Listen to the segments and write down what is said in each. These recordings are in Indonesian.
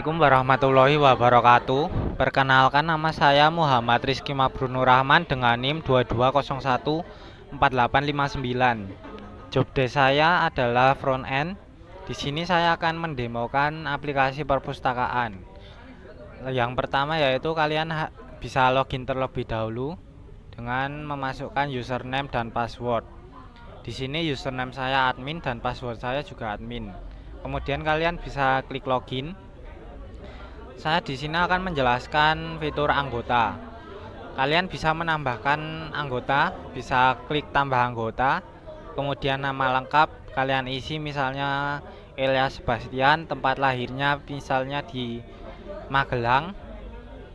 Assalamualaikum warahmatullahi wabarakatuh. Perkenalkan, nama saya Muhammad Rizky Mabrunur Rahman dengan NIM 22014859. Job desk saya adalah front end. Di sini saya akan mendemokan aplikasi perpustakaan. Yang pertama yaitu kalian bisa login terlebih dahulu dengan memasukkan username dan password. Di sini username saya admin dan password saya juga admin. Kemudian kalian bisa klik login. Saya di sini akan menjelaskan fitur anggota. Kalian bisa menambahkan anggota, bisa klik tambah anggota. Kemudian nama lengkap kalian isi, misalnya Elias Sebastian, tempat lahirnya misalnya di Magelang,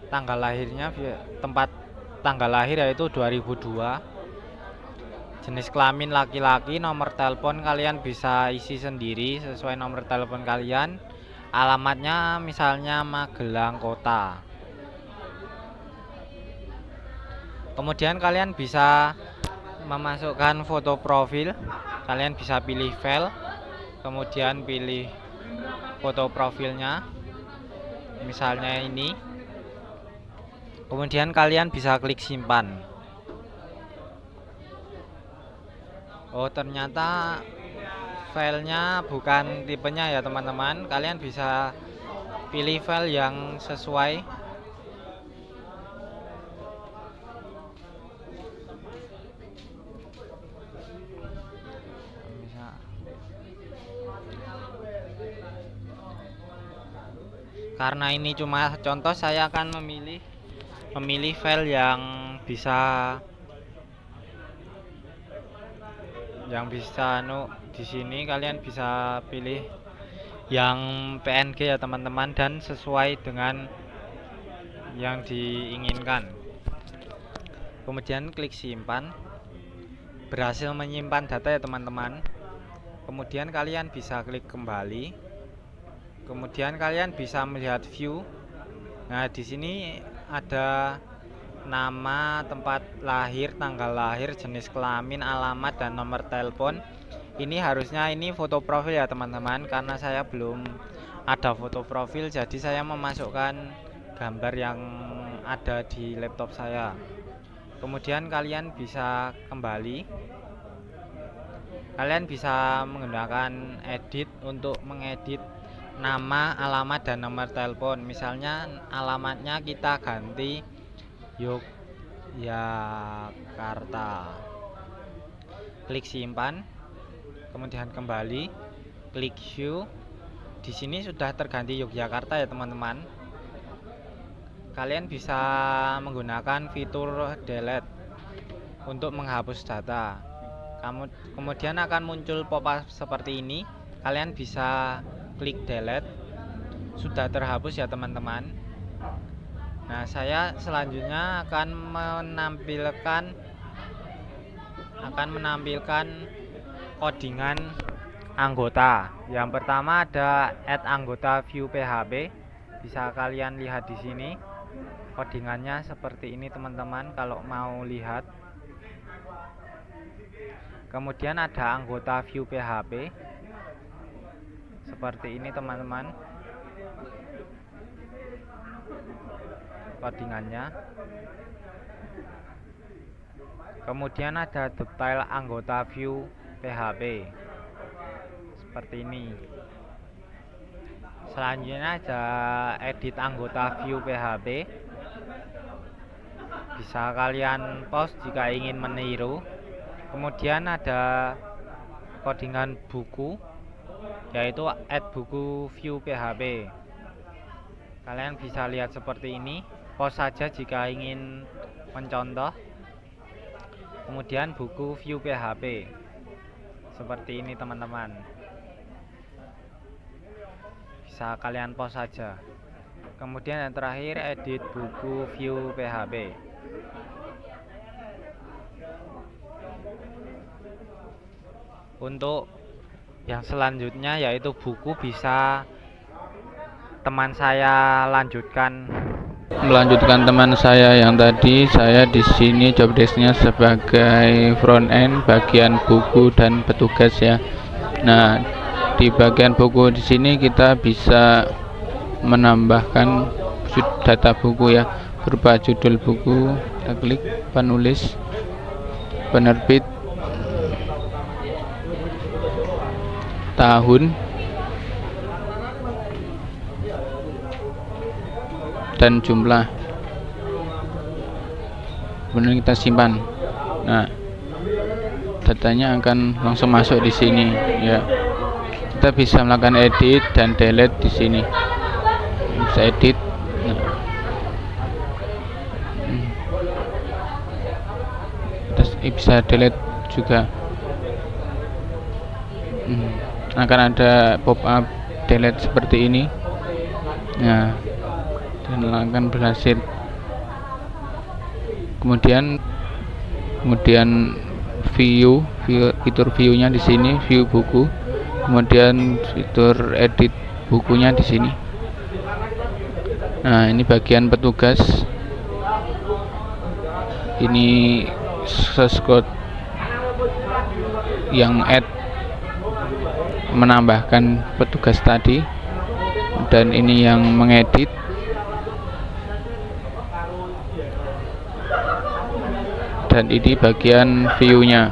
tanggal lahirnya tempat tanggal lahir yaitu 2002. Jenis kelamin laki-laki, nomor telepon kalian bisa isi sendiri sesuai nomor telepon kalian. Alamatnya misalnya Magelang Kota. Kemudian kalian bisa memasukkan foto profil. Kalian bisa pilih file, kemudian pilih foto profilnya, misalnya ini. Kemudian kalian bisa klik simpan. Oh, ternyata filenya bukan tipenya ya teman-teman. Kalian bisa pilih file yang sesuai. Karena ini cuma contoh, saya akan memilih file yang bisa di sini kalian bisa pilih yang PNG ya teman-teman, dan sesuai dengan yang diinginkan. Kemudian klik simpan. Berhasil menyimpan data ya teman-teman. Kemudian kalian bisa klik kembali. Kemudian kalian bisa melihat view. Nah, di sini ada nama, tempat lahir, tanggal lahir, jenis kelamin, alamat, dan nomor telepon. Ini harusnya ini foto profil ya teman-teman, karena saya belum ada foto profil, jadi saya memasukkan gambar yang ada di laptop saya. Kemudian kalian bisa kembali. Kalian bisa menggunakan edit untuk mengedit nama, alamat, dan nomor telepon. Misalnya alamatnya kita ganti Yogyakarta. Klik simpan, kemudian kembali, klik view. Di sini sudah terganti Yogyakarta ya teman-teman. Kalian bisa menggunakan fitur delete untuk menghapus data. Kemudian akan muncul pop-up seperti ini. Kalian bisa klik delete. Sudah terhapus ya teman-teman. Nah, saya selanjutnya akan menampilkan codingan anggota. Yang pertama ada add anggota view PHP. Bisa kalian lihat di sini. Codingannya seperti ini teman-teman kalau mau lihat. Kemudian ada anggota view PHP seperti ini teman-teman, codingannya. Kemudian ada detail anggota view PHP seperti ini. Selanjutnya ada edit anggota view PHP. Bisa kalian pause jika ingin meniru. Kemudian ada codingan buku, yaitu add buku view PHP. Kalian bisa lihat seperti ini. Pause saja jika ingin mencontoh. Kemudian buku view PHP seperti ini teman-teman. Bisa kalian pause saja. Kemudian yang terakhir edit buku view PHP. Untuk yang selanjutnya yaitu buku, bisa teman saya melanjutkan teman saya yang tadi. Saya di sini job desk-nya sebagai front end, bagian buku dan petugas ya. Nah, di bagian buku di sini kita bisa menambahkan data buku ya, berupa judul buku, kita klik penulis, penerbit, tahun, dan jumlah. Kemudian kita simpan. Nah, datanya akan langsung masuk di sini ya. Kita bisa melakukan edit dan delete di sini. Bisa edit. Nah, terus bisa delete juga. Akan ada pop up delete seperti ini. Nah, dan akan berhasil. Kemudian fitur view-nya di sini, view buku. Kemudian fitur edit bukunya di sini. Nah, ini bagian petugas. Ini source code yang add menambahkan petugas tadi, dan ini yang mengedit. Dan ini bagian view-nya.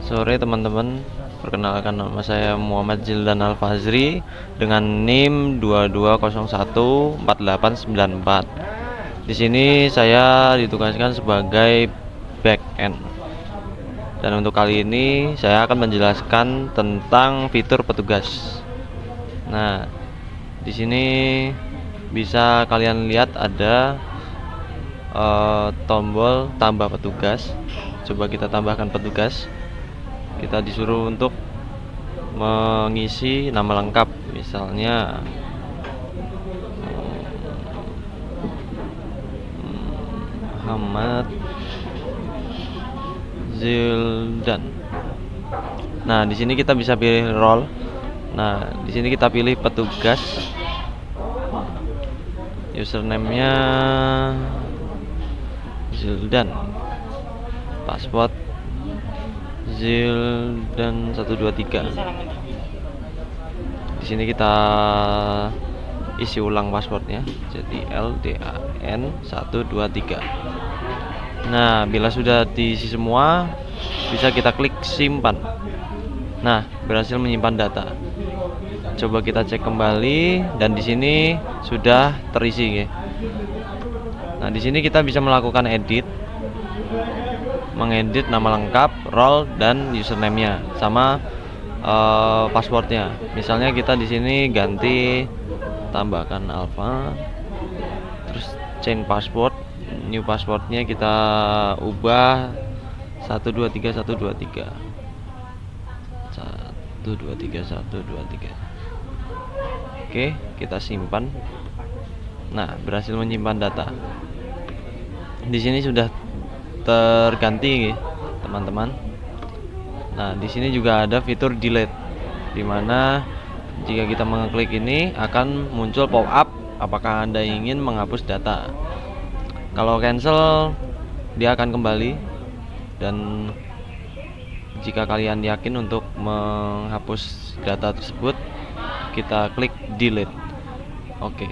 Sore teman-teman, perkenalkan nama saya Muhammad Zildan Al-Fazri dengan NIM 22014894. Di sini saya ditugaskan sebagai back end. Dan untuk kali ini saya akan menjelaskan tentang fitur petugas. Nah, di sini bisa kalian lihat ada tombol tambah petugas. Coba kita tambahkan petugas. Kita disuruh untuk mengisi nama lengkap, misalnya Muhammad Zildan. Nah, di sini kita bisa pilih role. Nah, di sini kita pilih petugas. Username-nya Zildan. Password Zildan 123. Di sini kita isi ulang passwordnya, jadi LDAN 123. Nah, bila sudah diisi semua, bisa kita klik simpan. Nah, berhasil menyimpan data. Coba kita cek kembali, dan di sini sudah terisi ya. Nah, di sini kita bisa melakukan edit, mengedit nama lengkap, role, dan username-nya sama passwordnya. Misalnya kita di sini ganti, tambahkan alpha, terus change password, new passwordnya kita ubah 123123. Oke, kita simpan. Nah, berhasil menyimpan data. Di sini sudah terganti teman-teman. Nah, di sini juga ada fitur delete, dimana jika kita mengklik ini akan muncul pop up apakah Anda ingin menghapus data. Kalau cancel, dia akan kembali. Dan jika kalian yakin untuk menghapus data tersebut, kita klik delete. Oke.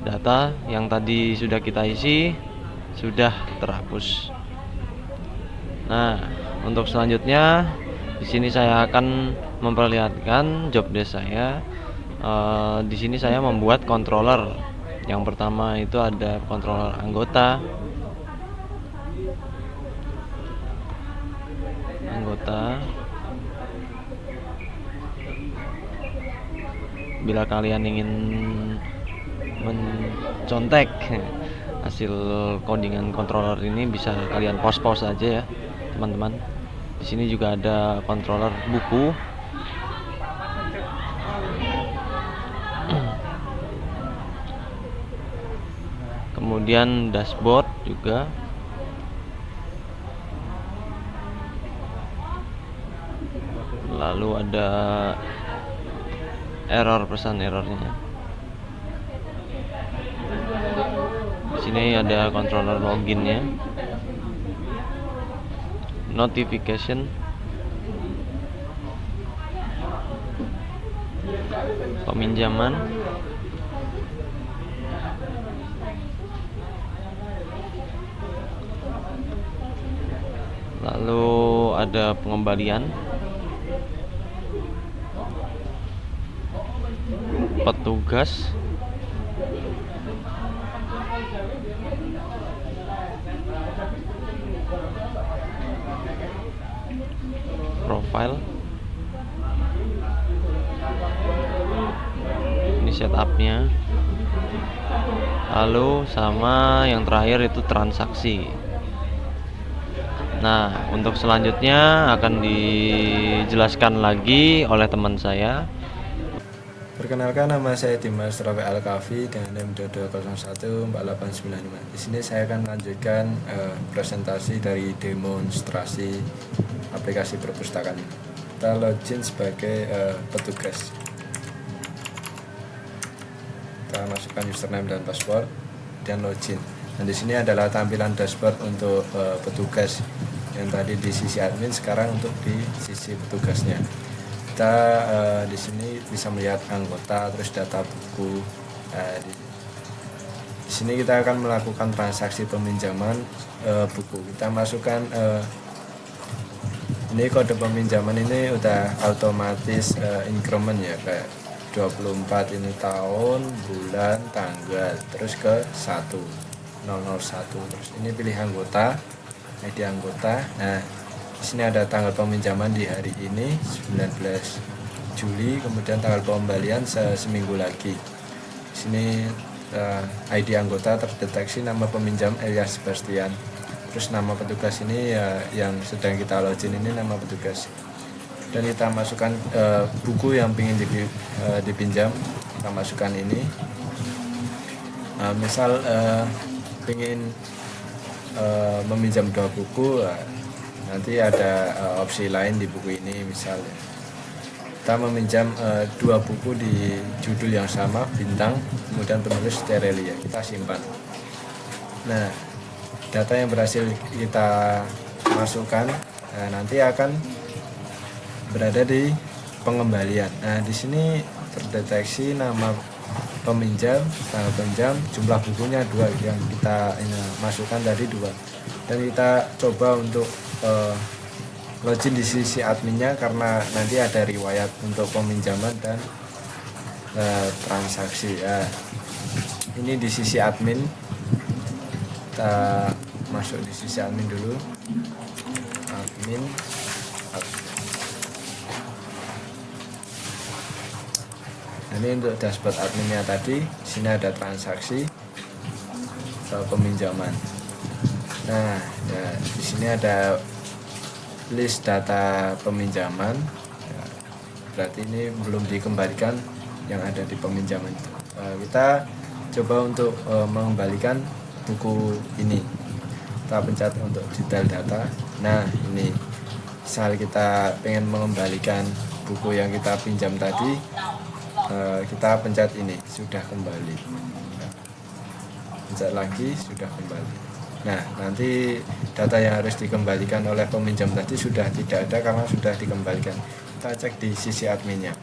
Data yang tadi sudah kita isi sudah terhapus. Nah, untuk selanjutnya di sini saya akan memperlihatkan job desk saya. Di sini saya membuat controller. Yang pertama itu ada controller anggota. Bila kalian ingin mencontek hasil codingan controller ini, bisa kalian pause aja ya teman-teman. Di sini juga ada controller buku. Kemudian dashboard juga. Lalu ada error, pesan errornya. Di sini ada controller loginnya. notification, peminjaman, lalu ada pengembalian, petugas, profile, ini setupnya, lalu sama yang terakhir itu transaksi. Nah, untuk selanjutnya akan dijelaskan lagi oleh teman saya. Perkenalkan, nama saya Dimas Rafi Al-Kafi dengan NIM 22014895. Di sini saya akan melanjutkan presentasi dari demonstrasi aplikasi perpustakaan ini. Kita login sebagai petugas. Kita masukkan username dan password dan login. Dan di sini adalah tampilan dashboard untuk petugas yang tadi di sisi admin, sekarang untuk di sisi petugasnya. Kita di sini bisa melihat anggota, terus data buku. Di sini kita akan melakukan transaksi peminjaman buku. Kita masukkan ini kode peminjaman ini udah otomatis increment ya, kayak 24 ini tahun, bulan, tanggal, terus ke 1001. Terus ini pilih anggota, ID anggota. Nah, di sini ada tanggal peminjaman di hari ini 19 Juli, kemudian tanggal pengembalian seminggu lagi. Di sini ID anggota terdeteksi, nama peminjam Elias Sebastian. Terus nama petugas ini ya yang sedang kita login ini nama petugas. Dan kita masukkan buku yang ingin dipinjam, kita masukkan ini. Misal ingin meminjam 2 buku, nanti ada opsi lain di buku ini. Misalnya kita meminjam 2 buku di judul yang sama, bintang, kemudian penulis Terelia, kita simpan. Nah, data yang berhasil kita masukkan nanti akan berada di pengembalian. Nah, di sini terdeteksi nama peminjam, tanggal peminjam, jumlah bukunya 2 yang kita masukkan tadi 2. Dan kita coba untuk login di sisi adminnya, karena nanti ada riwayat untuk peminjaman dan transaksi. Ini di sisi admin, kita masuk di sisi admin dulu. Admin. Ini untuk dashboard adminnya tadi. Sini ada transaksi peminjaman. Nah, ya, di sini ada list data peminjaman. Ya, berarti ini belum dikembalikan yang ada di peminjaman itu. Kita coba untuk mengembalikan buku ini. Kita pencet untuk detail data. Nah, ini misal kita pengen mengembalikan buku yang kita pinjam tadi, kita pencet ini, sudah kembali. Pencet lagi, sudah kembali. Nah, nanti data yang harus dikembalikan oleh peminjam tadi sudah tidak ada karena sudah dikembalikan. Kita cek di sisi adminnya.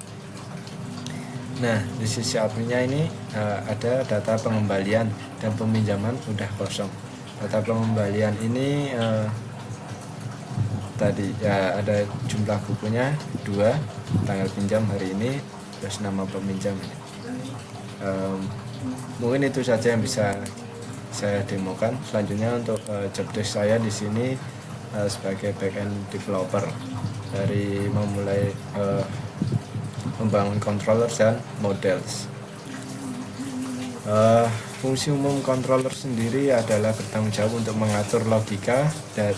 Nah, di sisi adminnya ini ada data pengembalian dan peminjaman sudah kosong. Data pengembalian ini tadi ya ada jumlah bukunya 2, tanggal pinjam hari ini, terus nama peminjam ini. Mungkin itu saja yang bisa saya demokan. Selanjutnya untuk job desk saya di sini sebagai backend developer, dari memulai membangun controller dan models. Fungsi umum controller sendiri adalah bertanggung jawab untuk mengatur logika dan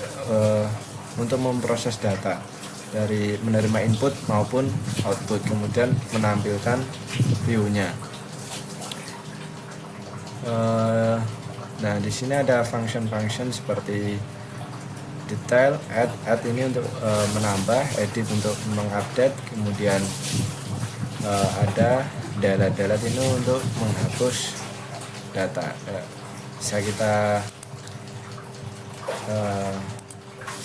untuk memproses data dari menerima input maupun output, kemudian menampilkan view-nya. Nah, di sini ada function-function seperti detail, add ini untuk menambah, edit untuk mengupdate, kemudian ada delete ini untuk menghapus data. Bisa kita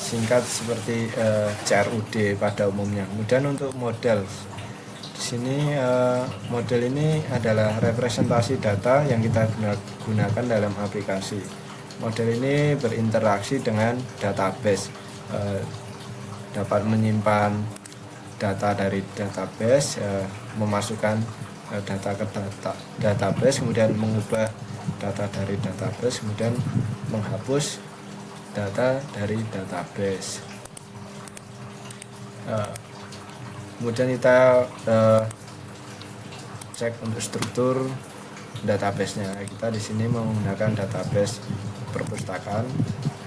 singkat seperti CRUD pada umumnya. Kemudian untuk model, di sini model ini adalah representasi data yang kita gunakan dalam aplikasi. Model ini berinteraksi dengan database, dapat menyimpan data dari database, memasukkan data ke database, kemudian mengubah data dari database, kemudian menghapus data dari database. Kemudian kita cek untuk struktur database-nya. Kita di sini menggunakan database perpustakaan.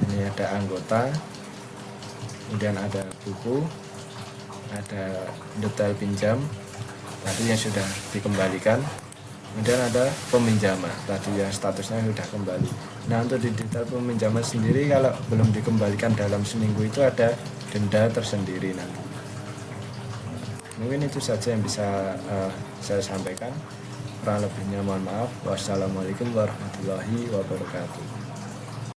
Ini ada anggota, kemudian ada buku, ada detail pinjam tadi yang sudah dikembalikan, kemudian ada peminjaman tadi yang statusnya sudah kembali. Nah, untuk di detail peminjaman sendiri, kalau belum dikembalikan dalam seminggu itu ada denda tersendiri nanti. Mungkin itu saja yang bisa saya sampaikan. Kurang lebihnya mohon maaf. Wassalamualaikum warahmatullahi wabarakatuh.